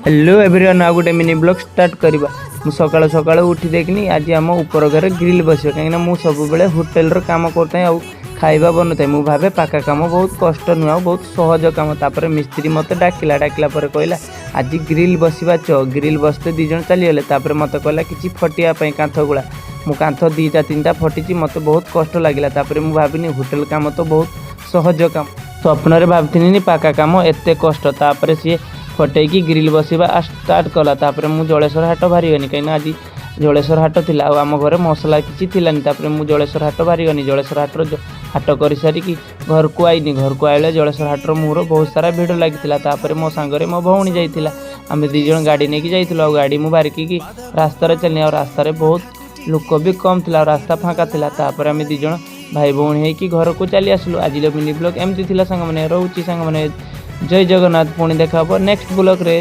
Hello everyone आ गोटे mini blog start करवा मु सकाळ सकाळ उठी देखनी आज आम ऊपर घर ग्रिल बस कहीं मुझे सब होटेल काम करता है खाଇବା बनता मु भावे पाका काम बहुत कष्ट नुह बहुत सहज काम तापर मिस्त्री मत डाकिला कहला आज ग्रिल बसवा च ग्रिल बसते दिज चलीगले मत कहला कि फटियापाई कांथ गुड़ा मु कांथ दीटा तीन टा फटी मत बहुत कष्ट लगे मुझे भाविनी होटेल काम तो बहुत सहज काम स्वप्न भावनी पाका काम एत कष्ट तापर सी फटेकी ग्रिल बसवा स्टार्ट कला मु जलेश्वर हाट बाहरी गनी कहीं आज जलेश्वर हाट थी आम घर मसला किसी थी मु जलेश्वर हाट बाहरी गनी जलेश्वर हाट कर सारिकी घर को आईनी घर को आइले जलेश्वर हाटर मुहर बहुत सारा भिड़ लगी मो सांगे मो भौणी जाइला आम दीज गाड़ी नहीं जाइलु गाड़ी मु बारिकी रास्तार चलनी रास्तार बहुत लोक भी कम थी रास्ता फाँका था आम दीज भाई भौणी हो घर को चली आसलु आज मिनी ब्लॉग एमती सांग मैंने रोचे सांग मैंने जय जगन्नाथ पुणी देखा नेक्स्ट ब्लॉग रे।